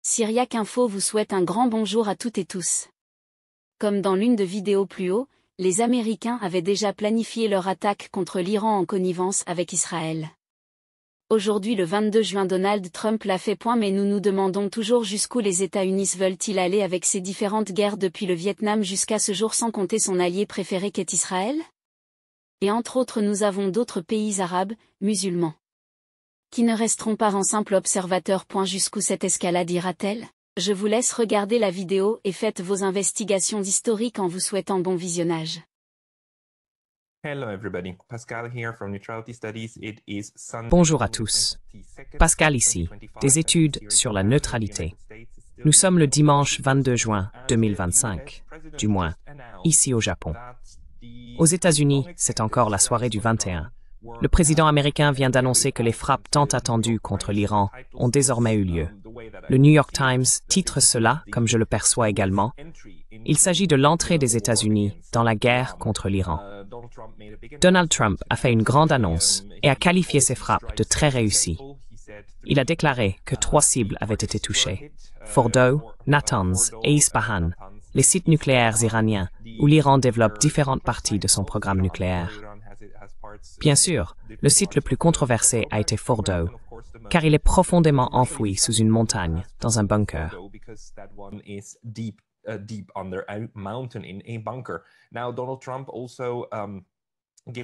Syriac Info vous souhaite un grand bonjour à toutes et tous. Comme dans l'une de vidéos plus haut, les Américains avaient déjà planifié leur attaque contre l'Iran en connivence avec Israël. Aujourd'hui le 22 juin Donald Trump l'a fait point, mais nous nous demandons toujours jusqu'où les États-Unis veulent-ils aller avec ces différentes guerres depuis le Vietnam jusqu'à ce jour, sans compter son allié préféré qu'est Israël? Et entre autres nous avons d'autres pays arabes, musulmans, qui ne resteront pas en simples observateurs. Jusqu'où cette escalade ira-t-elle? Je vous laisse regarder la vidéo et faites vos investigations historiques en vous souhaitant bon visionnage. Bonjour à tous. Pascal ici, des études sur la neutralité. Nous sommes le dimanche 22 juin 2025, du moins, ici au Japon. Aux États-Unis, c'est encore la soirée du 21. Le président américain vient d'annoncer que les frappes tant attendues contre l'Iran ont désormais eu lieu. Le New York Times titre cela, comme je le perçois également. Il s'agit de l'entrée des États-Unis dans la guerre contre l'Iran. Donald Trump a fait une grande annonce et a qualifié ces frappes de très réussies. Il a déclaré que 3 cibles avaient été touchées: Fordow, Natanz et Ispahan, les sites nucléaires iraniens où l'Iran développe différentes parties de son programme nucléaire. Bien sûr, le site le plus controversé a été Fordow, car il est profondément enfoui sous une montagne, dans un bunker.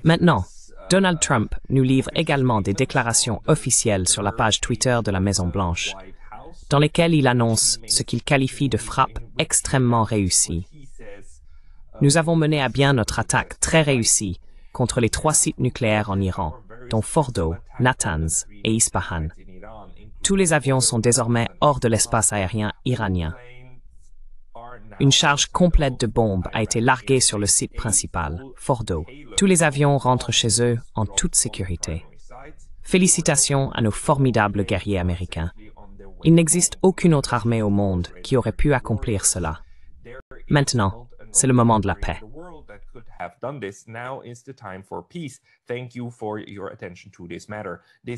Maintenant, Donald Trump nous livre également des déclarations officielles sur la page Twitter de la Maison-Blanche, dans lesquelles il annonce ce qu'il qualifie de frappe extrêmement réussie. Nous avons mené à bien notre attaque très réussie contre les 3 sites nucléaires en Iran, dont Fordow, Natanz et Ispahan. Tous les avions sont désormais hors de l'espace aérien iranien. Une charge complète de bombes a été larguée sur le site principal, Fordow. Tous les avions rentrent chez eux en toute sécurité. Félicitations à nos formidables guerriers américains. Il n'existe aucune autre armée au monde qui aurait pu accomplir cela. Maintenant, c'est le moment de la paix.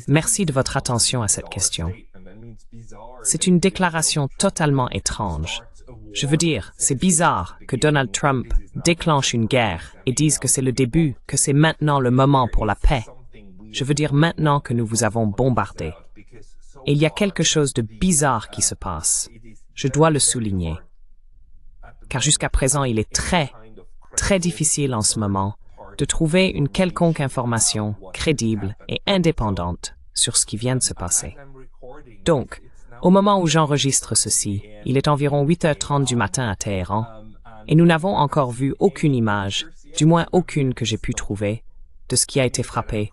Merci de votre attention à cette question. C'est une déclaration totalement étrange. Je veux dire, c'est bizarre que Donald Trump déclenche une guerre et dise que c'est le début, que c'est maintenant le moment pour la paix. Je veux dire maintenant que nous vous avons bombardé. Et il y a quelque chose de bizarre qui se passe. Je dois le souligner. Car jusqu'à présent, il est très difficile en ce moment de trouver une quelconque information crédible et indépendante sur ce qui vient de se passer. Donc, au moment où j'enregistre ceci, il est environ 8h30 du matin à Téhéran, et nous n'avons encore vu aucune image, du moins aucune que j'ai pu trouver, de ce qui a été frappé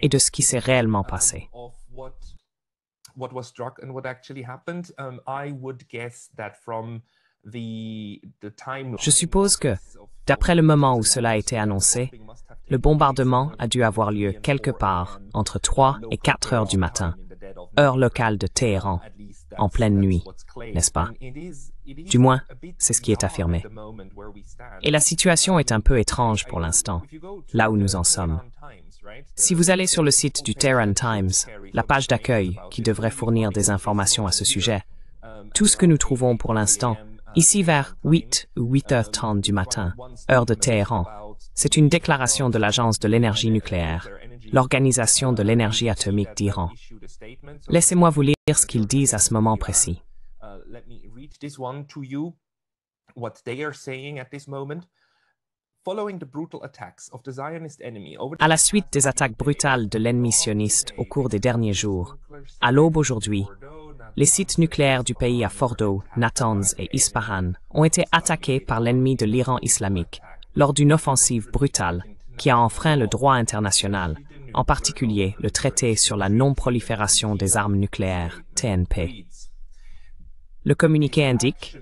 et de ce qui s'est réellement passé. Je suppose que, d'après le moment où cela a été annoncé, le bombardement a dû avoir lieu quelque part entre 3 et 4 heures du matin, heure locale de Téhéran, en pleine nuit, n'est-ce pas? Du moins, c'est ce qui est affirmé. Et la situation est un peu étrange pour l'instant, là où nous en sommes. Si vous allez sur le site du Tehran Times, la page d'accueil qui devrait fournir des informations à ce sujet, tout ce que nous trouvons pour l'instant, ici vers 8 ou 8h30 du matin, heure de Téhéran, c'est une déclaration de l'Agence de l'énergie nucléaire, l'Organisation de l'énergie atomique d'Iran. Laissez-moi vous lire ce qu'ils disent à ce moment précis. À la suite des attaques brutales de l'ennemi sioniste au cours des derniers jours, à l'aube aujourd'hui, les sites nucléaires du pays à Fordow, Natanz et Ispahan ont été attaqués par l'ennemi de l'Iran islamique lors d'une offensive brutale qui a enfreint le droit international, en particulier le traité sur la non-prolifération des armes nucléaires, TNP. Le communiqué indique: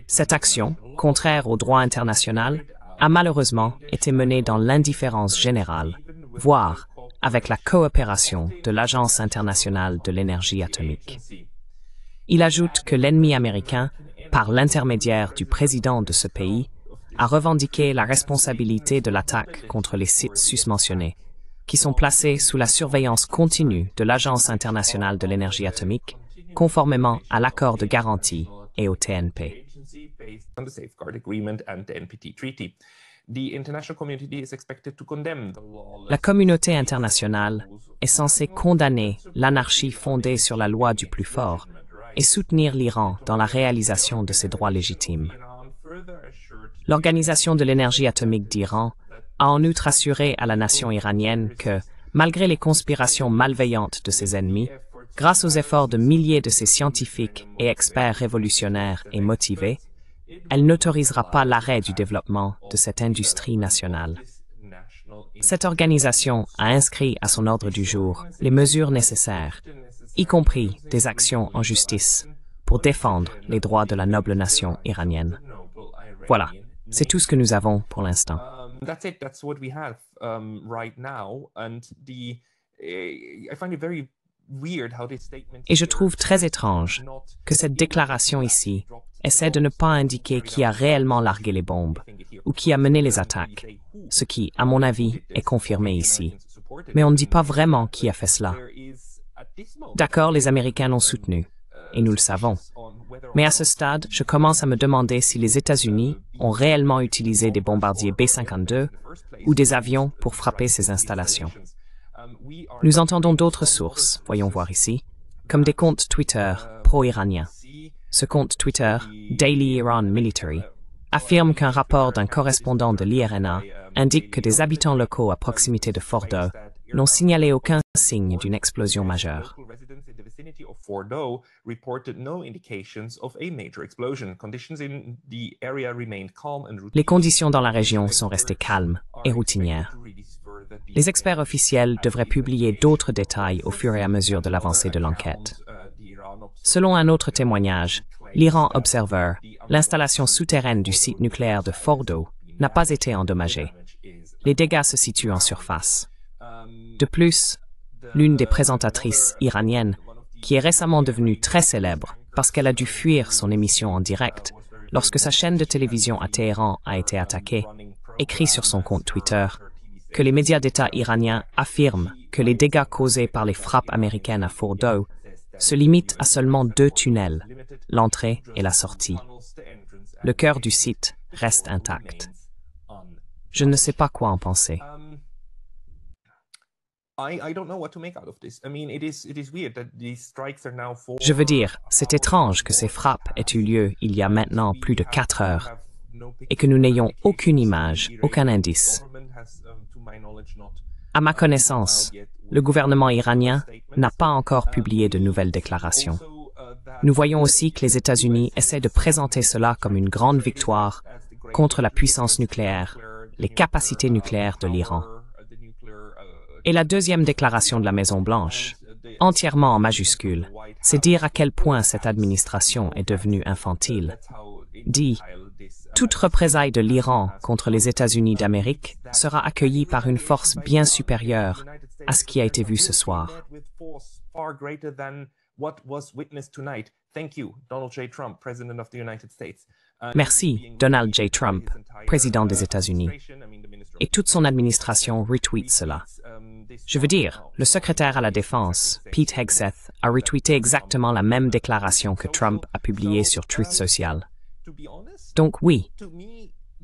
cette action, contraire au droit international, a malheureusement été menée dans l'indifférence générale, voire avec la coopération de l'Agence internationale de l'énergie atomique. Il ajoute que l'ennemi américain, par l'intermédiaire du président de ce pays, a revendiqué la responsabilité de l'attaque contre les sites susmentionnés, qui sont placés sous la surveillance continue de l'Agence internationale de l'énergie atomique conformément à l'accord de garantie et au TNP. La communauté internationale est censée condamner l'anarchie fondée sur la loi du plus fort et soutenir l'Iran dans la réalisation de ses droits légitimes. L'Organisation de l'énergie atomique d'Iran a en outre assuré à la nation iranienne que, malgré les conspirations malveillantes de ses ennemis, grâce aux efforts de milliers de ses scientifiques et experts révolutionnaires et motivés, elle n'autorisera pas l'arrêt du développement de cette industrie nationale. Cette organisation a inscrit à son ordre du jour les mesures nécessaires, y compris des actions en justice, pour défendre les droits de la noble nation iranienne. Voilà, c'est tout ce que nous avons pour l'instant. That's what we have right now, and I find it very weird how this statement. Et je trouve très étrange que cette déclaration ici essaie de ne pas indiquer qui a réellement largué les bombes ou qui a mené les attaques, ce qui, à mon avis, est confirmé ici. Mais on ne dit pas vraiment qui a fait cela. D'accord, les Américains l'ont soutenu, et nous le savons. Mais à ce stade, je commence à me demander si les États-Unis ont réellement utilisé des bombardiers B-52 ou des avions pour frapper ces installations. Nous entendons d'autres sources, voyons voir ici, comme des comptes Twitter pro-iraniens. Ce compte Twitter, Daily Iran Military, affirme qu'un rapport d'un correspondant de l'IRNA indique que des habitants locaux à proximité de Fordow n'ont signalé aucun signe d'une explosion majeure. Les conditions dans la région sont restées calmes et routinières. Les experts officiels devraient publier d'autres détails au fur et à mesure de l'avancée de l'enquête. Selon un autre témoignage, l'Iran Observer, l'installation souterraine du site nucléaire de Fordow n'a pas été endommagée. Les dégâts se situent en surface. De plus, l'une des présentatrices iraniennes, qui est récemment devenue très célèbre parce qu'elle a dû fuir son émission en direct lorsque sa chaîne de télévision à Téhéran a été attaquée, écrit sur son compte Twitter que les médias d'État iraniens affirment que les dégâts causés par les frappes américaines à Fordow se limitent à seulement 2 tunnels, l'entrée et la sortie. Le cœur du site reste intact. Je ne sais pas quoi en penser. Je veux dire, c'est étrange que ces frappes aient eu lieu il y a maintenant plus de 4 heures et que nous n'ayons aucune image, aucun indice. À ma connaissance, le gouvernement iranien n'a pas encore publié de nouvelles déclarations. Nous voyons aussi que les États-Unis essaient de présenter cela comme une grande victoire contre la puissance nucléaire, les capacités nucléaires de l'Iran. Et la deuxième déclaration de la Maison-Blanche, entièrement en majuscules, c'est dire à quel point cette administration est devenue infantile. Dit « Toute représaille de l'Iran contre les États-Unis d'Amérique sera accueillie par une force bien supérieure à ce qui a été vu ce soir. » Merci, Donald J. Trump, président des États-Unis. Et toute son administration retweet cela. Je veux dire, le secrétaire à la Défense, Pete Hegseth, a retweeté exactement la même déclaration que Trump a publiée sur Truth Social. Donc oui,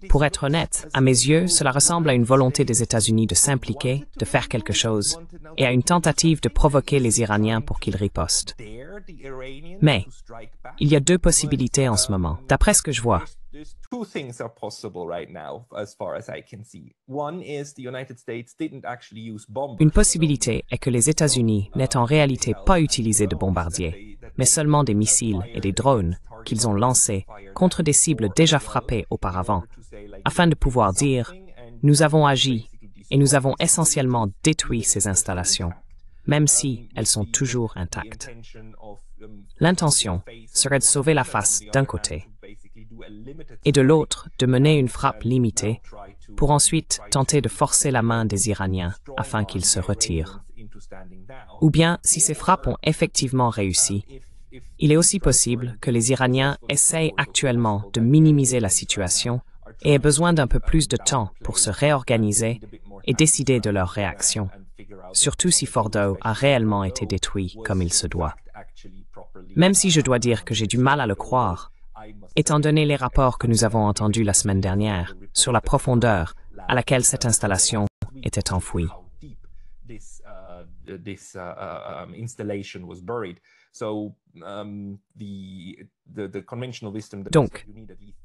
pour être honnête, à mes yeux, cela ressemble à une volonté des États-Unis de s'impliquer, de faire quelque chose, et à une tentative de provoquer les Iraniens pour qu'ils ripostent. Mais, il y a 2 possibilités en ce moment, d'après ce que je vois. Une possibilité est que les États-Unis n'aient en réalité pas utilisé de bombardiers, mais seulement des missiles et des drones qu'ils ont lancés contre des cibles déjà frappées auparavant, afin de pouvoir dire « Nous avons agi et nous avons essentiellement détruit ces installations, même si elles sont toujours intactes. » L'intention serait de sauver la face d'un côté et de l'autre de mener une frappe limitée pour ensuite tenter de forcer la main des Iraniens afin qu'ils se retirent. Ou bien, si ces frappes ont effectivement réussi, il est aussi possible que les Iraniens essayent actuellement de minimiser la situation et aient besoin d'un peu plus de temps pour se réorganiser et décider de leur réaction, surtout si Fordow a réellement été détruit comme il se doit. même si je dois dire que j'ai du mal à le croire, étant donné les rapports que nous avons entendus la semaine dernière sur la profondeur à laquelle cette installation était enfouie. Donc,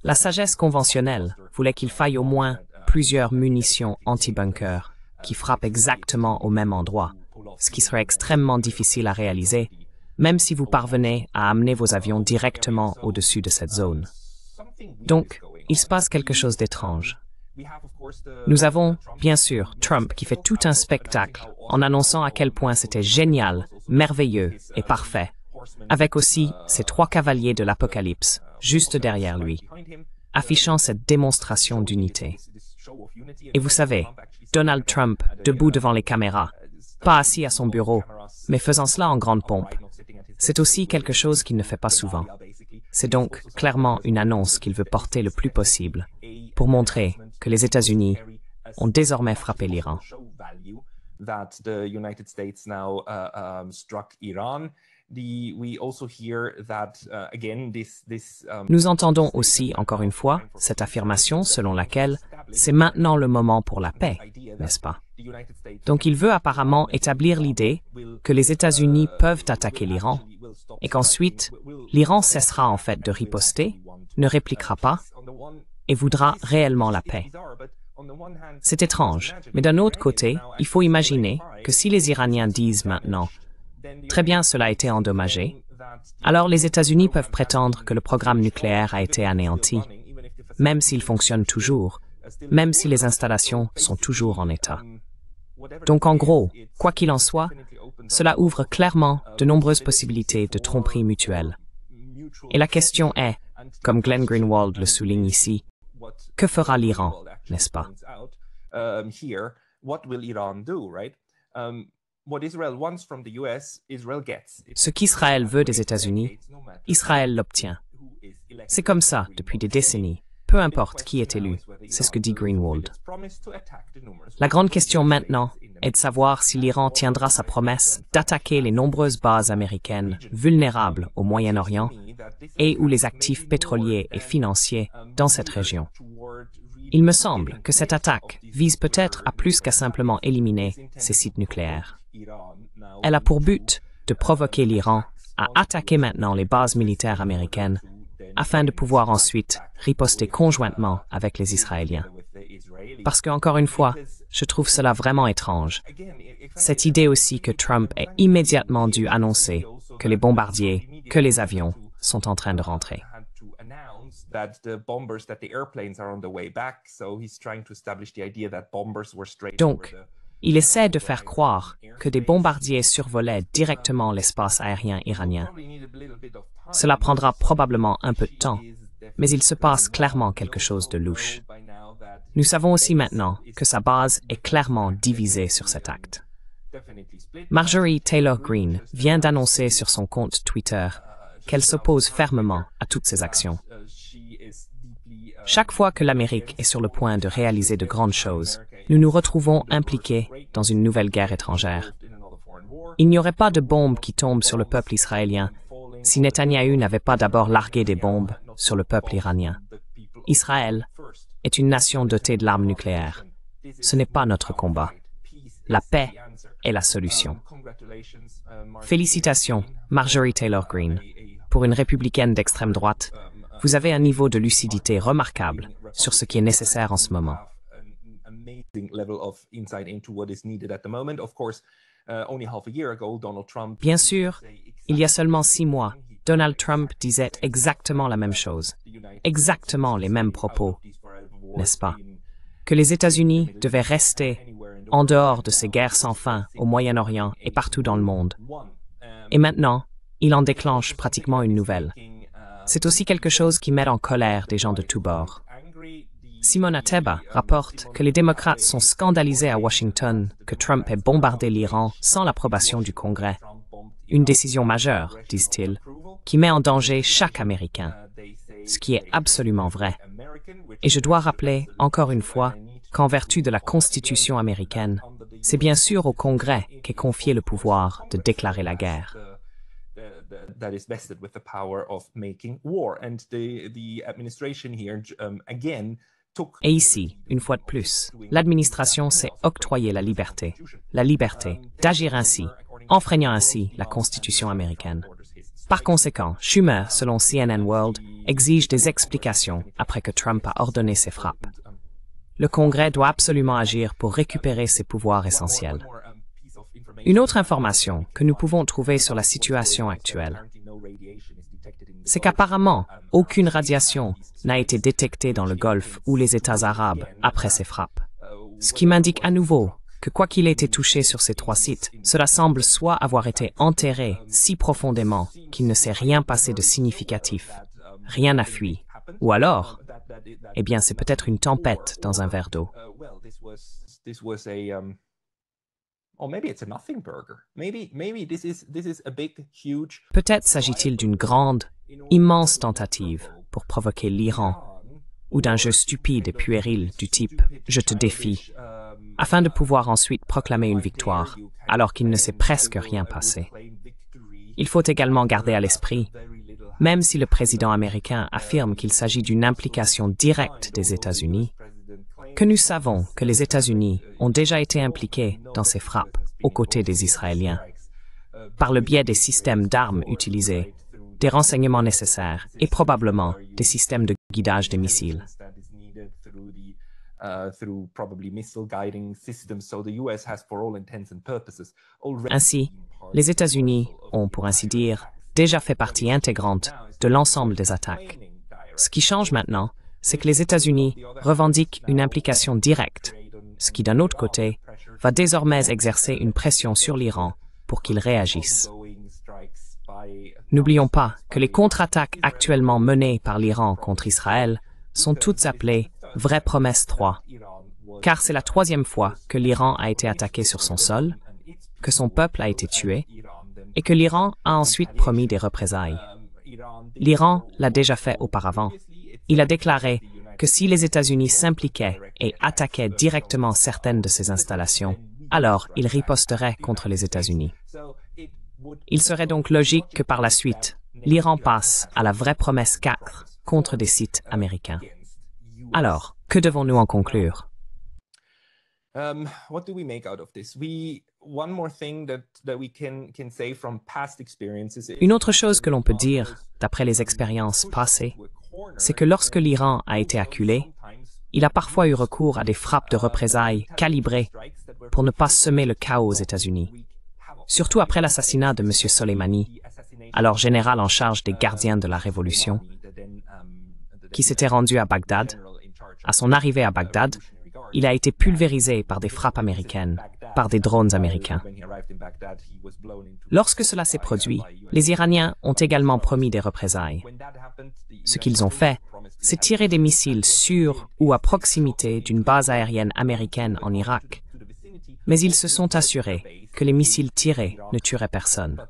la sagesse conventionnelle voulait qu'il faille au moins plusieurs munitions anti-bunker qui frappent exactement au même endroit, ce qui serait extrêmement difficile à réaliser, même si vous parvenez à amener vos avions directement au-dessus de cette zone. Donc, il se passe quelque chose d'étrange. Nous avons, bien sûr, Trump qui fait tout un spectacle en annonçant à quel point c'était génial, merveilleux et parfait, avec aussi ces 3 cavaliers de l'Apocalypse juste derrière lui, affichant cette démonstration d'unité. Et vous savez, Donald Trump debout devant les caméras, pas assis à son bureau, mais faisant cela en grande pompe. C'est aussi quelque chose qu'il ne fait pas souvent. C'est donc clairement une annonce qu'il veut porter le plus possible pour montrer que les États-Unis ont désormais frappé l'Iran. Nous entendons aussi, encore une fois, cette affirmation selon laquelle c'est maintenant le moment pour la paix, n'est-ce pas? Donc il veut apparemment établir l'idée que les États-Unis peuvent attaquer l'Iran et qu'ensuite l'Iran cessera en fait de riposter, ne répliquera pas et voudra réellement la paix. C'est étrange, mais d'un autre côté, il faut imaginer que si les Iraniens disent maintenant « Très bien, cela a été endommagé », alors les États-Unis peuvent prétendre que le programme nucléaire a été anéanti, même s'il fonctionne toujours, même si les installations sont toujours en état. Donc en gros, quoi qu'il en soit, cela ouvre clairement de nombreuses possibilités de tromperie mutuelle. Et la question est, comme Glenn Greenwald le souligne ici, que fera l'Iran, n'est-ce pas? Ce qu'Israël veut des États-Unis, Israël l'obtient. C'est comme ça depuis des décennies, peu importe qui est élu, c'est ce que dit Greenwald. La grande question maintenant est de savoir si l'Iran tiendra sa promesse d'attaquer les nombreuses bases américaines vulnérables au Moyen-Orient et ou les actifs pétroliers et financiers dans cette région. Il me semble que cette attaque vise peut-être à plus qu'à simplement éliminer ces sites nucléaires. Elle a pour but de provoquer l'Iran à attaquer maintenant les bases militaires américaines afin de pouvoir ensuite riposter conjointement avec les Israéliens. Parce que, encore une fois, je trouve cela vraiment étrange. Cette idée aussi que Trump ait immédiatement dû annoncer que les bombardiers, que les avions sont en train de rentrer. Donc, il essaie de faire croire que des bombardiers survolaient directement l'espace aérien iranien. Cela prendra probablement un peu de temps, mais il se passe clairement quelque chose de louche. Nous savons aussi maintenant que sa base est clairement divisée sur cet acte. Marjorie Taylor Greene vient d'annoncer sur son compte Twitter qu'elle s'oppose fermement à toutes ces actions. Chaque fois que l'Amérique est sur le point de réaliser de grandes choses, nous nous retrouvons impliqués dans une nouvelle guerre étrangère. Il n'y aurait pas de bombes qui tombent sur le peuple israélien si Netanyahou n'avait pas d'abord largué des bombes sur le peuple iranien. Israël est une nation dotée de l'arme nucléaire. Ce n'est pas notre combat. La paix est la solution. Félicitations, Marjorie Taylor Greene. Pour une républicaine d'extrême droite, vous avez un niveau de lucidité remarquable sur ce qui est nécessaire en ce moment. Bien sûr, il y a seulement 6 mois, Donald Trump disait exactement la même chose, exactement les mêmes propos, n'est-ce pas? Que les États-Unis devaient rester en dehors de ces guerres sans fin au Moyen-Orient et partout dans le monde. Et maintenant, il en déclenche pratiquement une nouvelle. C'est aussi quelque chose qui met en colère des gens de tous bords. Simon Ateba rapporte que les démocrates sont scandalisés à Washington que Trump ait bombardé l'Iran sans l'approbation du Congrès. Une décision majeure, disent-ils, qui met en danger chaque Américain, ce qui est absolument vrai. Et je dois rappeler, encore une fois, qu'en vertu de la Constitution américaine, c'est bien sûr au Congrès qu'est confié le pouvoir de déclarer la guerre. that is vested with the power of making war. And the administration here again took. Et ici, une fois de plus, l'administration s'est octroyée la liberté d'agir ainsi, enfreignant ainsi la Constitution américaine. Par conséquent, Schumer, selon CNN World, exige des explications après que Trump a ordonné ces frappes. Le Congrès doit absolument agir pour récupérer ses pouvoirs essentiels. Une autre information que nous pouvons trouver sur la situation actuelle, c'est qu'apparemment, aucune radiation n'a été détectée dans le Golfe ou les États arabes après ces frappes. Ce qui m'indique à nouveau que quoi qu'il ait été touché sur ces 3 sites, cela semble soit avoir été enterré si profondément qu'il ne s'est rien passé de significatif, rien n'a fui, ou alors, eh bien c'est peut-être une tempête dans un verre d'eau. Peut-être s'agit-il d'une grande, immense tentative pour provoquer l'Iran, ou d'un jeu stupide et puéril du type « je te défie », afin de pouvoir ensuite proclamer une victoire, alors qu'il ne s'est presque rien passé. Il faut également garder à l'esprit, même si le président américain affirme qu'il s'agit d'une implication directe des États-Unis, que nous savons que les États-Unis ont déjà été impliqués dans ces frappes aux côtés des Israéliens, par le biais des systèmes d'armes utilisés, des renseignements nécessaires et probablement des systèmes de guidage des missiles. Ainsi, les États-Unis ont, pour ainsi dire, déjà fait partie intégrante de l'ensemble des attaques. Ce qui change maintenant, c'est que les États-Unis revendiquent une implication directe, ce qui, d'un autre côté, va désormais exercer une pression sur l'Iran pour qu'il réagisse. N'oublions pas que les contre-attaques actuellement menées par l'Iran contre Israël sont toutes appelées « Vraie promesse 3 », car c'est la 3e fois que l'Iran a été attaqué sur son sol, que son peuple a été tué, et que l'Iran a ensuite promis des représailles. L'Iran l'a déjà fait auparavant. Il a déclaré que si les États-Unis s'impliquaient et attaquaient directement certaines de ces installations, alors il riposterait contre les États-Unis. Il serait donc logique que par la suite, l'Iran passe à la vraie promesse 4 contre des sites américains. Alors, que devons-nous en conclure? What do we make out of this? One more thing that we can say from past experiences. Une autre chose que l'on peut dire, d'après les expériences passées, c'est que lorsque l'Iran a été acculé, il a parfois eu recours à des frappes de représailles calibrées pour ne pas semer le chaos aux États-Unis. Surtout après l'assassinat de M. Soleimani, alors général en charge des gardiens de la Révolution, qui s'était rendu à Bagdad. À son arrivée à Bagdad, il a été pulvérisé par des frappes américaines, par des drones américains. Lorsque cela s'est produit, les Iraniens ont également promis des représailles. Ce qu'ils ont fait, c'est tirer des missiles sur ou à proximité d'une base aérienne américaine en Irak. Mais ils se sont assurés que les missiles tirés ne tueraient personne.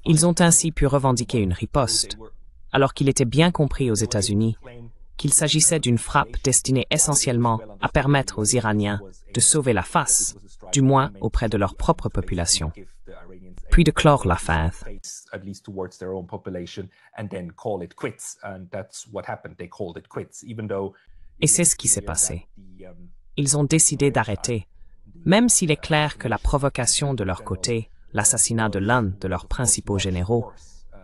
Ils ont ainsi pu revendiquer une riposte, alors qu'il était bien compris aux États-Unis qu'il s'agissait d'une frappe destinée essentiellement à permettre aux Iraniens de sauver la face, du moins auprès de leur propre population, puis de clore l'affaire. Et c'est ce qui s'est passé. Ils ont décidé d'arrêter, même s'il est clair que la provocation de leur côté, l'assassinat de l'un de leurs principaux généraux,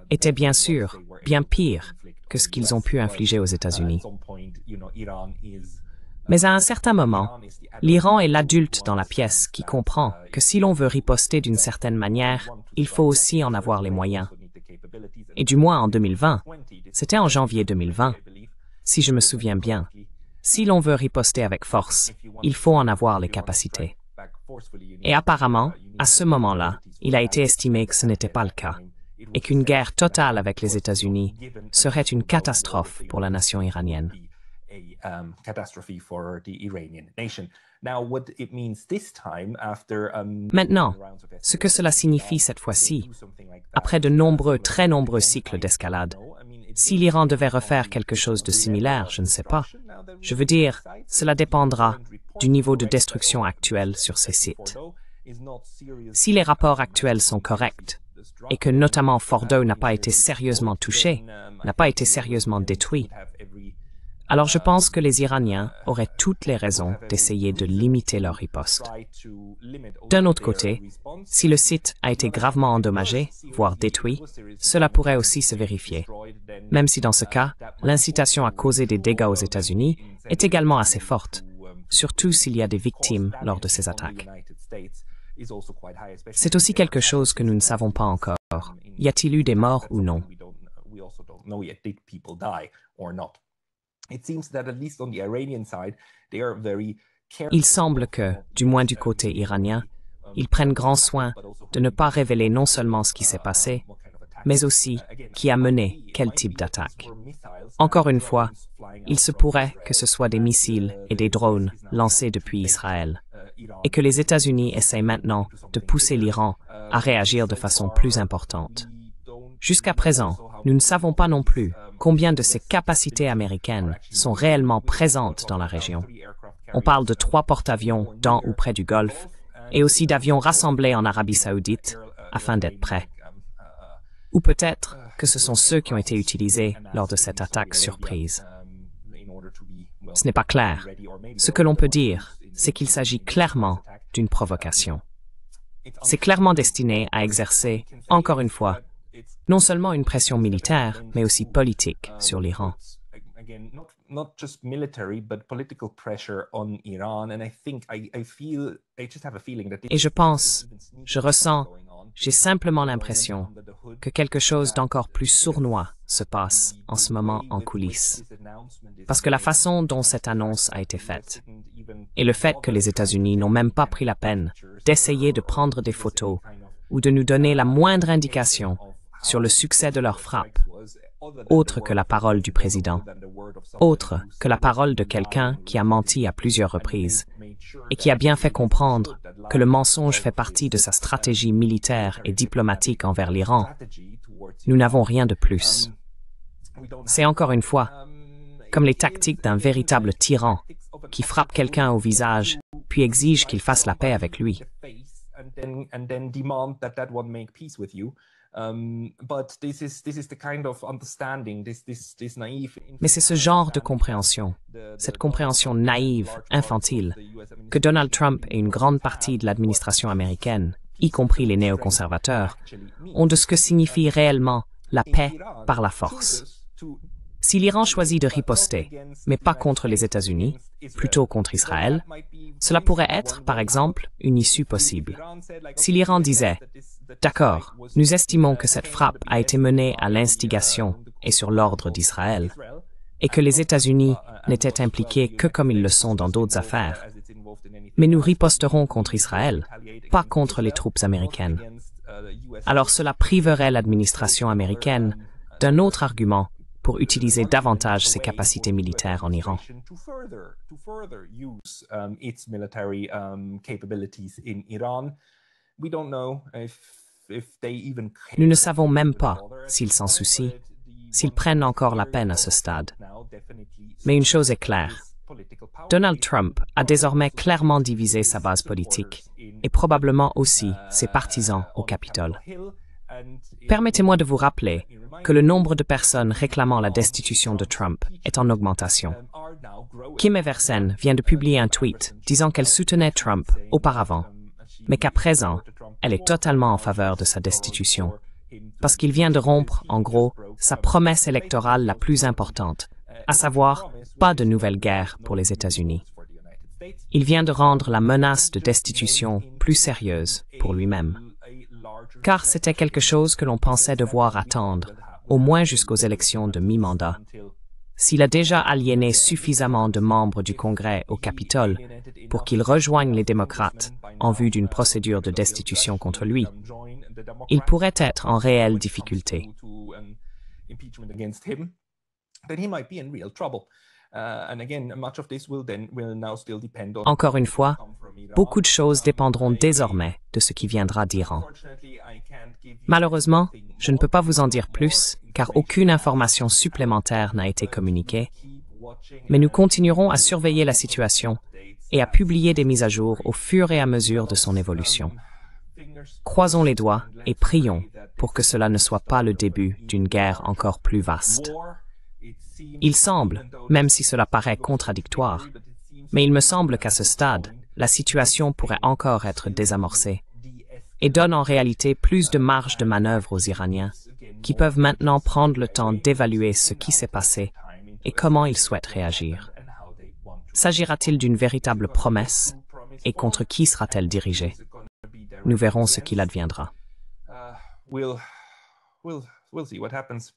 était bien sûr bien pire que ce qu'ils ont pu infliger aux États-Unis. Mais à un certain moment, l'Iran est l'adulte dans la pièce qui comprend que si l'on veut riposter d'une certaine manière, il faut aussi en avoir les moyens. Et du moins en 2020, c'était en janvier 2020, si je me souviens bien, si l'on veut riposter avec force, il faut en avoir les capacités. Et apparemment, à ce moment-là, il a été estimé que ce n'était pas le cas, et qu'une guerre totale avec les États-Unis serait une catastrophe pour la nation iranienne. Maintenant, ce que cela signifie cette fois-ci, après de très nombreux cycles d'escalade, si l'Iran devait refaire quelque chose de similaire, je ne sais pas. Je veux dire, cela dépendra du niveau de destruction actuel sur ces sites. Si les rapports actuels sont corrects, et que notamment Fordow n'a pas été sérieusement touché, n'a pas été sérieusement détruit, alors je pense que les Iraniens auraient toutes les raisons d'essayer de limiter leur riposte. D'un autre côté, si le site a été gravement endommagé, voire détruit, cela pourrait aussi se vérifier, même si dans ce cas, l'incitation à causer des dégâts aux États-Unis est également assez forte, surtout s'il y a des victimes lors de ces attaques. C'est aussi quelque chose que nous ne savons pas encore. Y a-t-il eu des morts ou non? Il semble que, du moins du côté iranien, ils prennent grand soin de ne pas révéler non seulement ce qui s'est passé, mais aussi qui a mené quel type d'attaque. Encore une fois, il se pourrait que ce soit des missiles et des drones lancés depuis Israël, et que les États-Unis essayent maintenant de pousser l'Iran à réagir de façon plus importante. Jusqu'à présent, nous ne savons pas non plus combien de ces capacités américaines sont réellement présentes dans la région. On parle de 3 porte-avions dans ou près du Golfe, et aussi d'avions rassemblés en Arabie Saoudite afin d'être prêts. Ou peut-être que ce sont ceux qui ont été utilisés lors de cette attaque surprise. Ce n'est pas clair. Ce que l'on peut dire, c'est qu'il s'agit clairement d'une provocation. C'est clairement destiné à exercer, encore une fois, non seulement une pression militaire, mais aussi politique sur l'Iran. Et je ressens, j'ai simplement l'impression que quelque chose d'encore plus sournois se passe en ce moment en coulisses. Parce que la façon dont cette annonce a été faite, et le fait que les États-Unis n'ont même pas pris la peine d'essayer de prendre des photos ou de nous donner la moindre indication sur le succès de leur frappe, autre que la parole du président, autre que la parole de quelqu'un qui a menti à plusieurs reprises et qui a bien fait comprendre que le mensonge fait partie de sa stratégie militaire et diplomatique envers l'Iran. Nous n'avons rien de plus. C'est encore une fois comme les tactiques d'un véritable tyran qui frappe quelqu'un au visage puis exige qu'il fasse la paix avec lui. Mais c'est ce genre de compréhension, cette compréhension naïve, infantile, que Donald Trump et une grande partie de l'administration américaine, y compris les néoconservateurs, ont de ce que signifie réellement la paix par la force. Si l'Iran choisit de riposter, mais pas contre les États-Unis, plutôt contre Israël, cela pourrait être, par exemple, une issue possible. Si l'Iran disait « D'accord, nous estimons que cette frappe a été menée à l'instigation et sur l'ordre d'Israël, et que les États-Unis n'étaient impliqués que comme ils le sont dans d'autres affaires, mais nous riposterons contre Israël, pas contre les troupes américaines. » Alors cela priverait l'administration américaine d'un autre argument pour utiliser davantage ses capacités militaires en Iran. Nous ne savons même pas s'ils s'en soucient, s'ils prennent encore la peine à ce stade. Mais une chose est claire. Donald Trump a désormais clairement divisé sa base politique et probablement aussi ses partisans au Capitole. Permettez-moi de vous rappeler que le nombre de personnes réclamant la destitution de Trump est en augmentation. Kim Eversen vient de publier un tweet disant qu'elle soutenait Trump auparavant, mais qu'à présent, elle est totalement en faveur de sa destitution, parce qu'il vient de rompre, en gros, sa promesse électorale la plus importante, à savoir pas de nouvelle guerre pour les États-Unis. Il vient de rendre la menace de destitution plus sérieuse pour lui-même. Car c'était quelque chose que l'on pensait devoir attendre, au moins jusqu'aux élections de mi-mandat. S'il a déjà aliéné suffisamment de membres du Congrès au Capitole pour qu'ils rejoignent les démocrates en vue d'une procédure de destitution contre lui, il pourrait être en réelle difficulté. Encore une fois, beaucoup de choses dépendront désormais de ce qui viendra d'Iran. Malheureusement, je ne peux pas vous en dire plus, car aucune information supplémentaire n'a été communiquée, mais nous continuerons à surveiller la situation et à publier des mises à jour au fur et à mesure de son évolution. Croisons les doigts et prions pour que cela ne soit pas le début d'une guerre encore plus vaste. Il semble, même si cela paraît contradictoire, mais il me semble qu'à ce stade, la situation pourrait encore être désamorcée et donne en réalité plus de marge de manœuvre aux Iraniens, qui peuvent maintenant prendre le temps d'évaluer ce qui s'est passé et comment ils souhaitent réagir. S'agira-t-il d'une véritable promesse et contre qui sera-t-elle dirigée? Nous verrons ce qu'il adviendra. We'll see what happens.